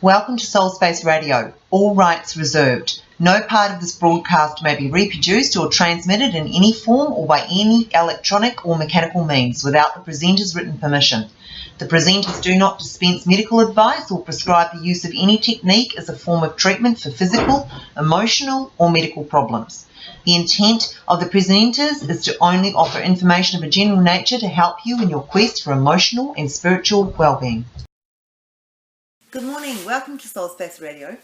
Welcome to Soul Space Radio. All rights reserved. No part of this broadcast may be reproduced or transmitted in any form or by any electronic or mechanical means without the presenter's written permission. The presenters do not dispense medical advice or prescribe the use of any technique as a form of treatment for physical, emotional, or medical problems. The intent of the presenters is to only offer information of a general nature to help you in your quest for emotional and spiritual well-being. Good morning, welcome to Soul Space Radio,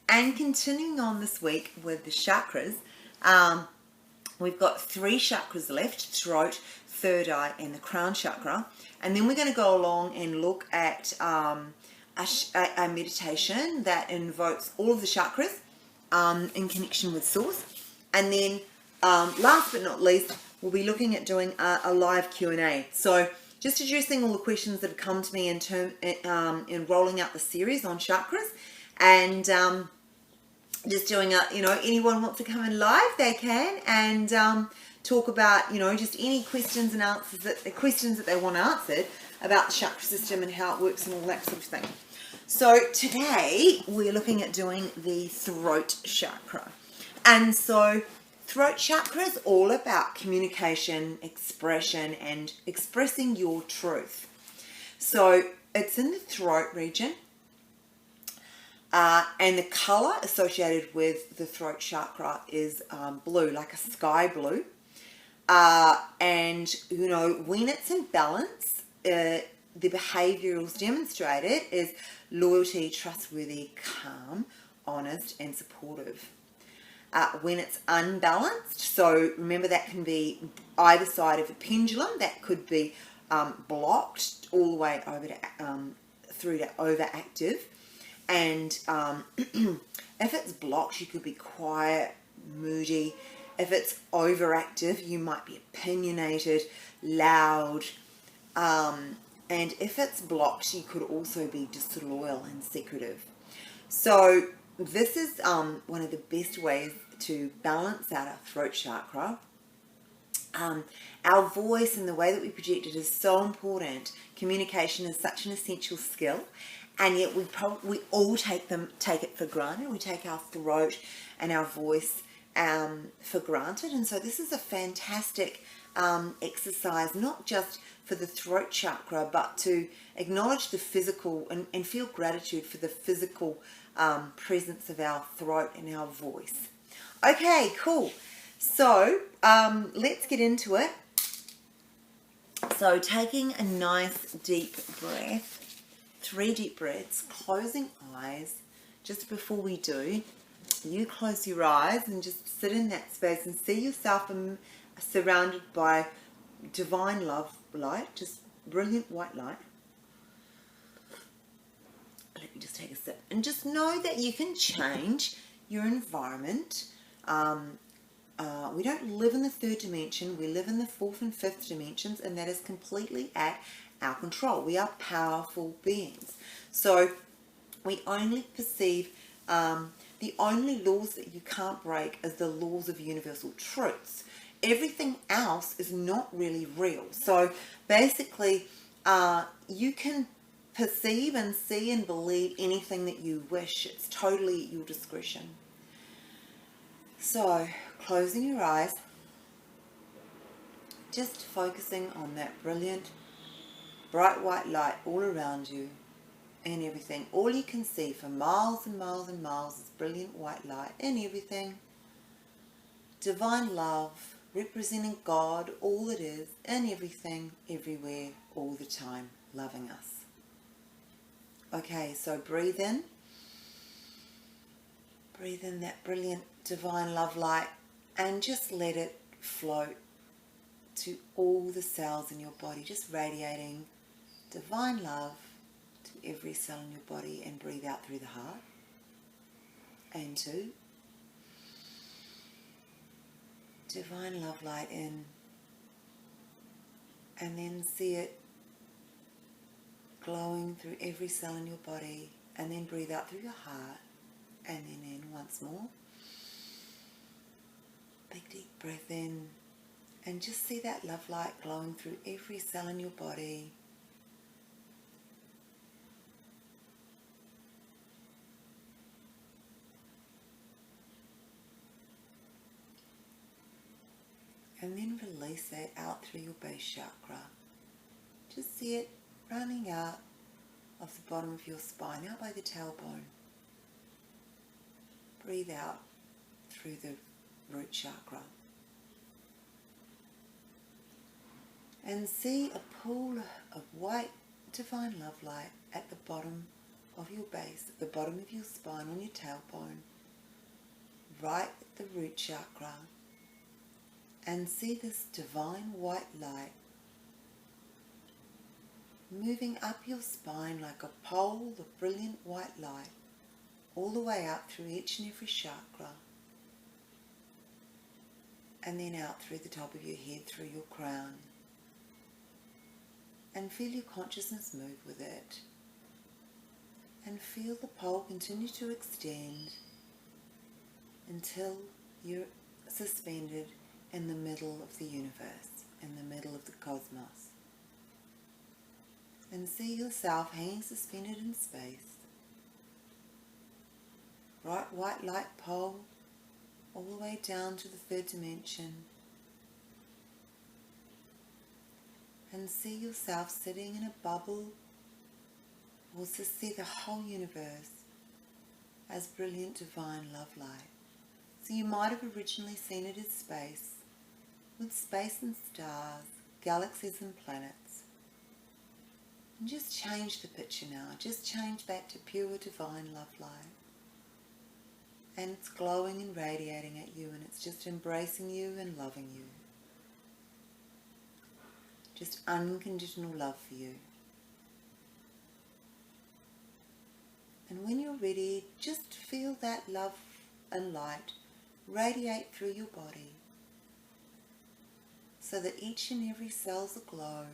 and continuing on this week with the chakras, we've got 3 chakras left: throat, third eye and the crown chakra, and then we're going to go along and look at a meditation that invokes all of the chakras in connection with source, and then last but not least we'll be looking at doing a live Q&A. So just addressing all the questions that have come to me in rolling out the series on chakras, and just doing anyone wants to come in live, they can, and talk about just any questions and answers questions that they want answered about the chakra system and how it works and all that sort of thing. So today we're looking at doing the throat chakra, and so throat chakra is all about communication, expression, and expressing your truth. So it's in the throat region, and the color associated with the throat chakra is blue, like a sky blue. And when it's in balance, the behaviorals demonstrated is loyalty, trustworthy, calm, honest, and supportive. When it's unbalanced, so remember that can be either side of a pendulum, that could be blocked all the way over to through to overactive, and if it's blocked, you could be quiet, moody. If it's overactive, you might be opinionated, loud, and if it's blocked, you could also be disloyal and secretive. So this is one of the best ways to balance out our throat chakra. Our voice and the way that we project it is so important. Communication is such an essential skill, and yet we all take it for granted. We take our throat and our voice for granted, and so this is a fantastic exercise, not just for the throat chakra, but to acknowledge the physical and feel gratitude for the physical presence of our throat and our voice. Okay, cool. So let's get into it. So taking a nice deep breath, 3 deep breaths, closing eyes. Just before we do, you close your eyes and just sit in that space and see yourself surrounded by divine love light, just brilliant white light. Let me just take a sip, and just know that you can change your environment. We don't live in the 3rd dimension, we live in the 4th and 5th dimensions, and that is completely at our control. We are powerful beings, so we only perceive the only laws that you can't break is the laws of universal truths. Everything else is not really real. So basically you can perceive and see and believe anything that you wish. It's totally at your discretion. So closing your eyes, just focusing on that brilliant bright white light all around you and everything. All you can see for miles and miles and miles is brilliant white light and everything. Divine love representing God, all that is, and everything, everywhere, all the time, loving us. Okay, so breathe in that brilliant divine love light, and just let it float to all the cells in your body, just radiating divine love to every cell in your body. And breathe out through the heart. And 2. Divine love light in, and then see it glowing through every cell in your body, and then breathe out through your heart, and then in once more. Big deep breath in, and just see that love light glowing through every cell in your body. release that out through your base chakra. Just see it running out of the bottom of your spine, out by the tailbone. Breathe out through the root chakra. And see a pool of white divine love light at the bottom of your base, at the bottom of your spine, on your tailbone, right at the root chakra. And see this divine white light moving up your spine like a pole of brilliant white light, all the way out through each and every chakra, and then out through the top of your head, through your crown. And feel your consciousness move with it. And feel the pole continue to extend until you're suspended in the middle of the universe, in the middle of the cosmos. And see yourself hanging suspended in space. Bright white light pole all the way down to the third dimension. And see yourself sitting in a bubble, or just see the whole universe as brilliant divine love light. So you might have originally seen it as space, with space and stars, galaxies and planets. And just change the picture now, just change that to pure divine love light. And it's glowing and radiating at you, and it's just embracing you and loving you. Just unconditional love for you. And when you're ready, just feel that love and light radiate through your body, so that each and every cell's aglow.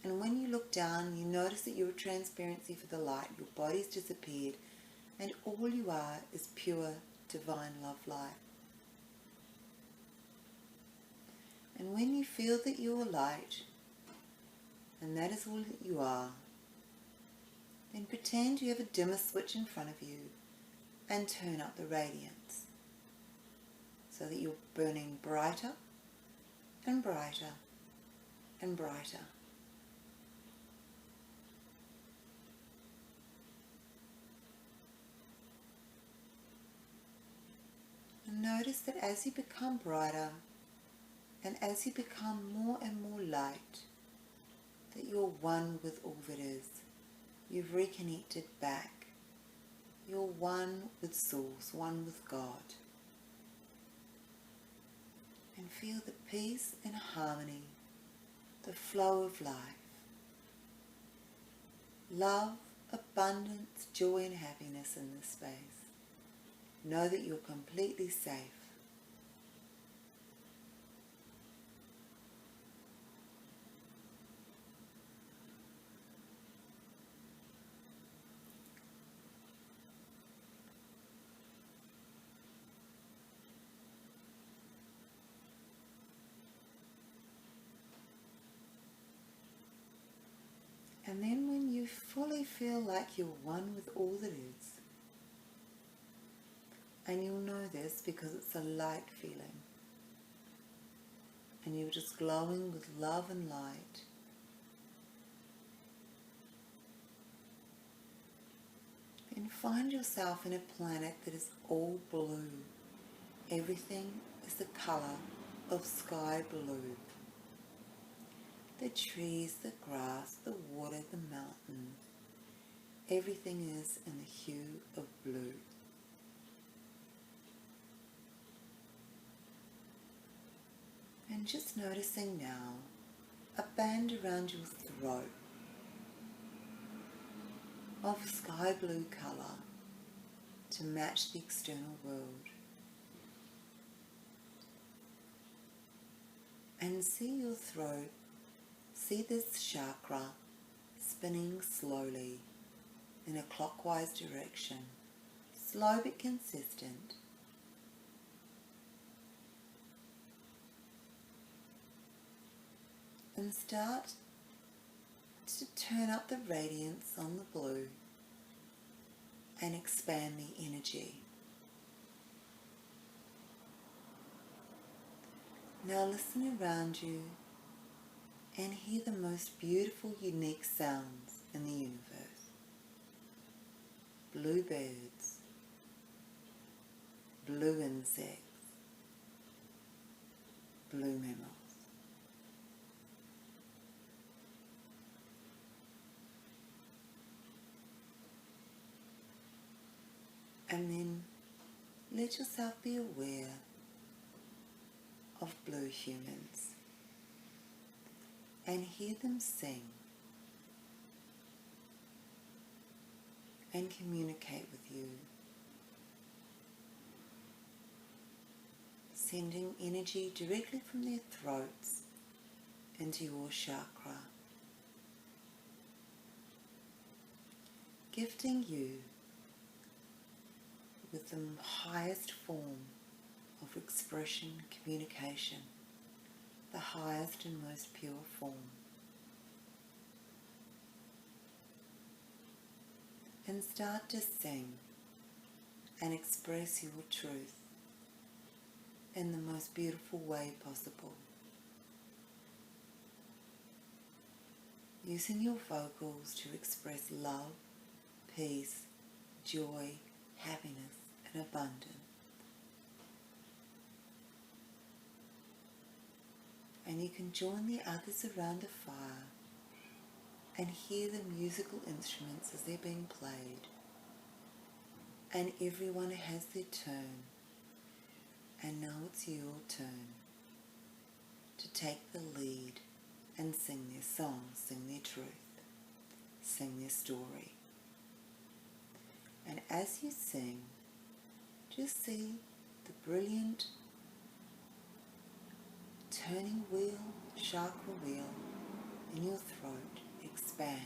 And when you look down, you notice that you're a transparency for the light. Your body's disappeared, and all you are is pure divine love light. And when you feel that you are light, and that is all that you are, then pretend you have a dimmer switch in front of you and turn up the radiance, so that you're burning brighter and brighter and brighter. And notice that as you become brighter, and as you become more and more light, that you're one with all that is. You've reconnected back. You're one with Source, one with God. And feel the peace and harmony, the flow of life. Love, abundance, joy and happiness in this space. Know that you're completely safe. And then when you fully feel like you're one with all that is, and you'll know this because it's a light feeling, and you're just glowing with love and light, then find yourself in a planet that is all blue. Everything is the colour of sky blue. The trees, the grass, the water, the mountains, everything is in the hue of blue. And just noticing now a band around your throat of sky blue colour to match the external world. And see your throat. See this chakra spinning slowly in a clockwise direction, slow but consistent. And start to turn up the radiance on the blue and expand the energy. Now listen around you and hear the most beautiful, unique sounds in the universe. Bluebirds, blue insects, blue mammals. And then let yourself be aware of blue humans and hear them sing and communicate with you, sending energy directly from their throats into your chakra, gifting you with the highest form of expression, communication, the highest and most pure form. And start to sing and express your truth in the most beautiful way possible. Using your vocals to express love, peace, joy, happiness, and abundance. And you can join the others around the fire and hear the musical instruments as they're being played. And everyone has their turn. And now it's your turn to take the lead and sing their song, sing their truth, sing their story. And as you sing, just see the brilliant turning wheel, chakra wheel in your throat expand.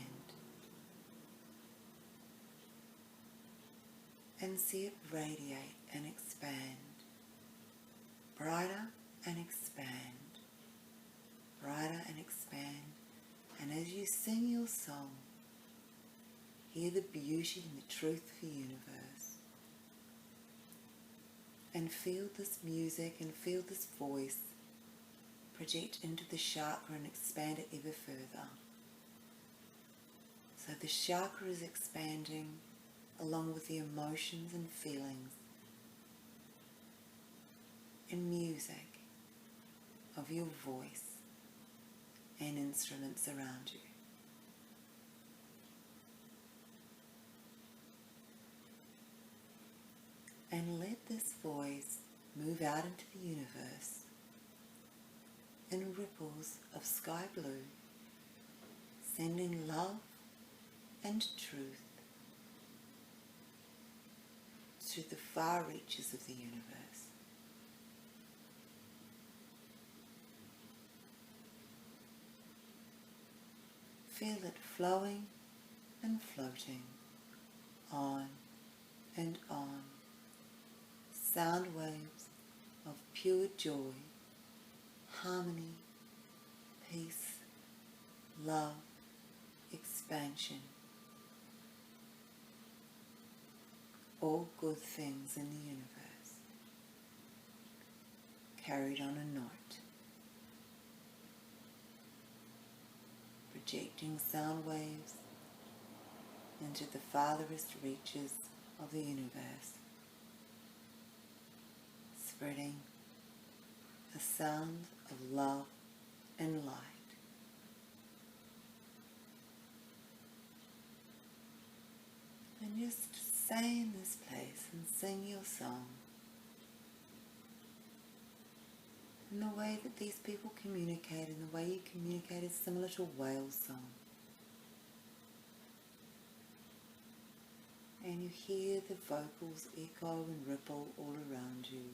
And see it radiate and expand. Brighter and expand. Brighter and expand. And as you sing your song, hear the beauty and the truth of the universe. And feel this music and feel this voice project into the chakra and expand it ever further. So the chakra is expanding along with the emotions and feelings and music of your voice and instruments around you. And let this voice move out into the universe in ripples of sky blue, sending love and truth to the far reaches of the universe. Feel it flowing and floating on and on. Sound waves of pure joy, harmony, peace, love, expansion. All good things in the universe carried on a note, projecting sound waves into the farthest reaches of the universe, spreading a sound of love and light. And just stay in this place and sing your song in the way that these people communicate, and the way you communicate is similar to a whale song. And you hear the vocals echo and ripple all around you.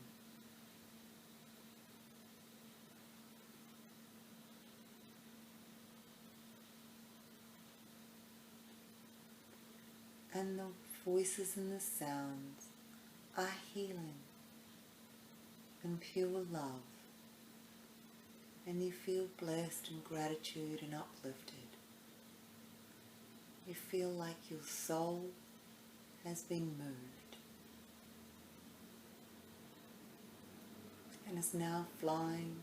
And the voices and the sounds are healing and pure love. And you feel blessed and gratitude and uplifted. You feel like your soul has been moved and is now flying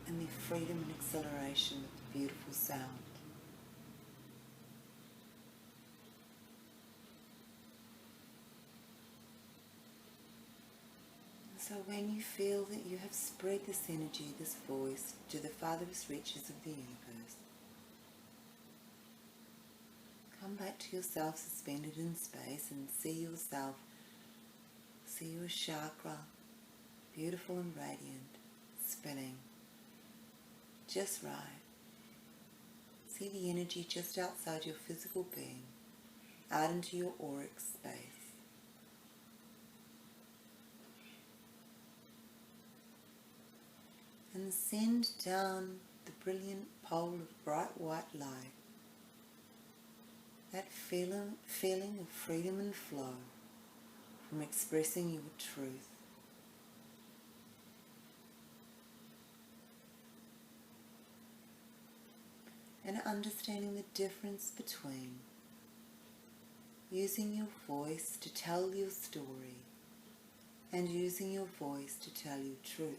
and the freedom and acceleration of the beautiful sound. So when you feel that you have spread this energy, this voice, to the farthest reaches of the universe, come back to yourself suspended in space and see yourself, see your chakra, beautiful and radiant, spinning just right. See the energy just outside your physical being, out into your auric space. And send down the brilliant pole of bright white light, that feeling of freedom and flow from expressing your truth. And understanding the difference between using your voice to tell your story and using your voice to tell you truth.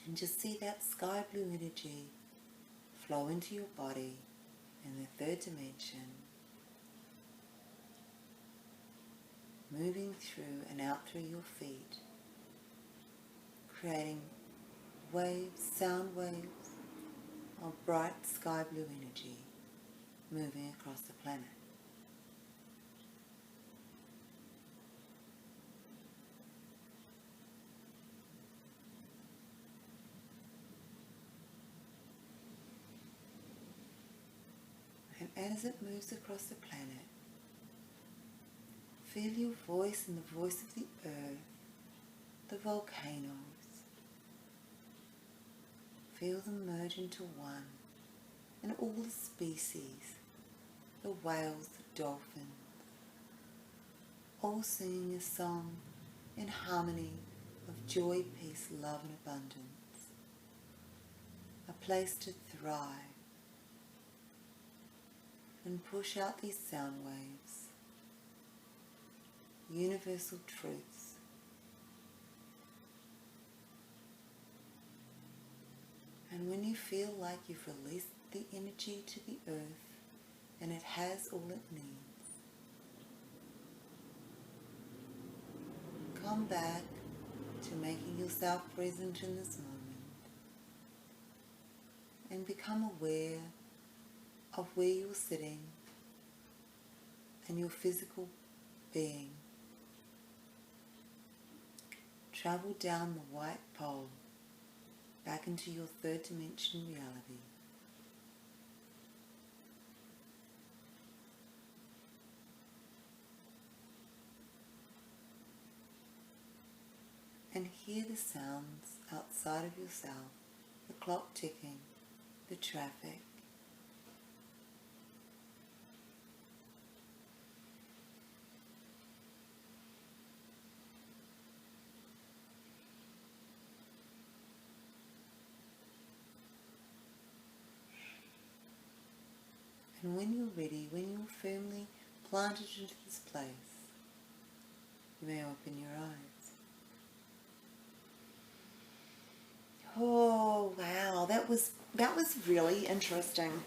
And just see that sky blue energy flow into your body in the third dimension, moving through and out through your feet, creating waves, sound waves of bright sky blue energy moving across the planet. And as it moves across the planet, feel your voice and the voice of the earth, the volcanoes. Feel them merge into one, and all the species, the whales, the dolphins, all singing a song in harmony of joy, peace, love and abundance. A place to thrive and push out these sound waves, universal truths. And when you feel like you've released the energy to the earth and it has all it needs, come back to making yourself present in this moment and become aware of where you're sitting and your physical being. Travel down the white pole back into your third dimension reality. And hear the sounds outside of yourself, the clock ticking, the traffic. And when you're ready, when you're firmly planted into this place, you may open your eyes. Oh wow, that was really interesting.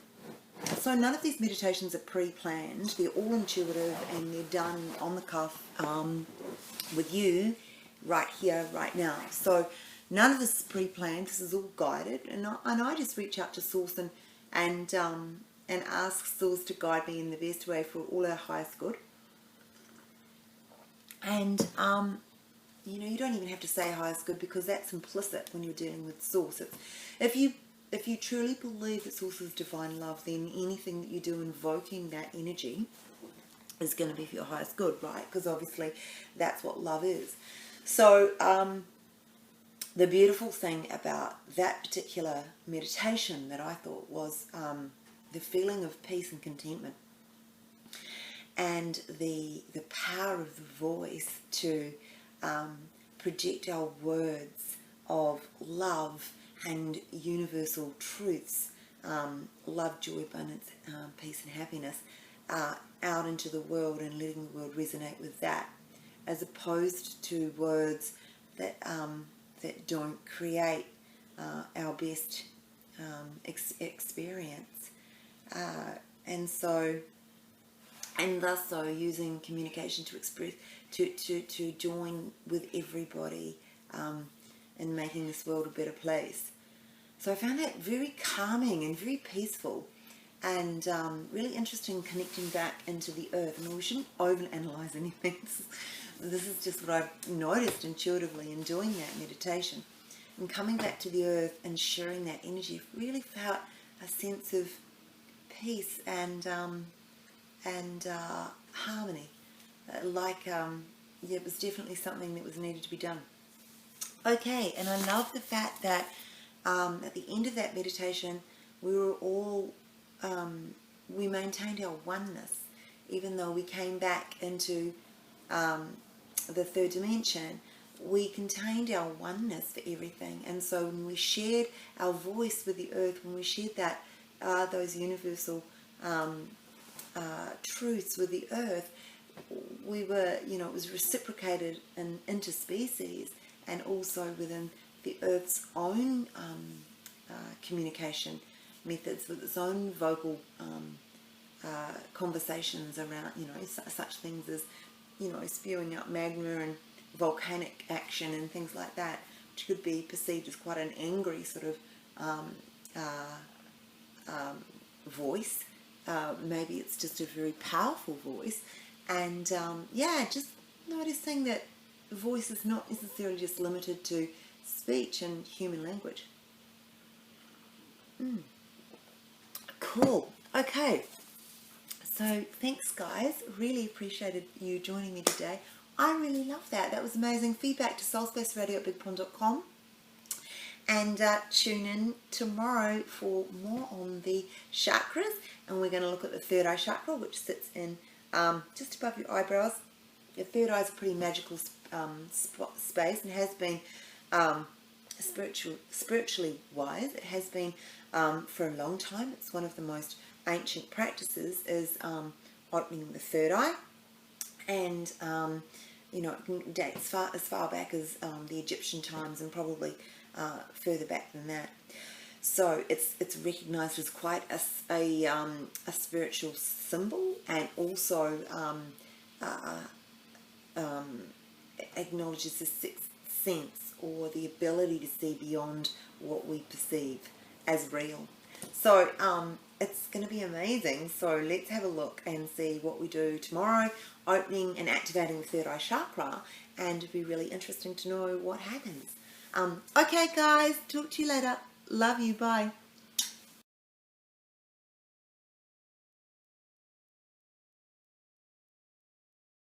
So none of these meditations are pre-planned. They're all intuitive and they're done on the cuff with you right here, right now. So none of this is pre-planned. This is all guided, and I just reach out to Source and ask Source to guide me in the best way for all our highest good. And you don't even have to say highest good, because that's implicit when you're dealing with Source. If you truly believe that Source is divine love, then anything that you do invoking that energy is going to be for your highest good, right? Because obviously that's what love is. So the beautiful thing about that particular meditation that I thought was the feeling of peace and contentment, and the power of the voice to project our words of love and universal truths love, joy, abundance, peace and happiness out into the world and letting the world resonate with that, as opposed to words that that don't create our best experience, and thus so using communication to express, to join with everybody in making this world a better place. So I found that very calming and very peaceful, and really interesting, connecting back into the earth. I mean, we shouldn't overanalyze anything. This is just what I've noticed intuitively in doing that meditation. And coming back to the earth and sharing that energy, really felt a sense of peace and harmony. It was definitely something that was needed to be done. Okay, and I love the fact that at the end of that meditation, we were all, we maintained our oneness, even though we came back into the third dimension. We contained our oneness for everything, and so when we shared our voice with the earth, when we shared that those universal truths with the earth, we were, it was reciprocated in interspecies, and also within the earth's own communication methods, with its own vocal conversations around, such things as, spewing out magma and volcanic action and things like that, which could be perceived as quite an angry sort of voice. Maybe it's just a very powerful voice. And just noticing that voice is not necessarily just limited to speech and human language. Cool. Okay. So thanks, guys. Really appreciated you joining me today. I really love that. That was amazing. Feedback to soulspaceradio@bigpond.com. And tune in tomorrow for more on the chakras. And we're going to look at the third eye chakra, which sits in just above your eyebrows. Your third eye is a pretty magical space, and has been spiritually wise. It has been for a long time. It's one of the most ancient practices, is opening the third eye, and it can date as far back as the Egyptian times, and probably further back than that. So it's recognized as quite a spiritual symbol, and also acknowledges the sixth sense, or the ability to see beyond what we perceive as real. So it's going to be amazing. So let's have a look and see what we do tomorrow, opening and activating the third eye chakra, and it'd be really interesting to know what happens. Okay, guys, talk to you later. Love you. Bye.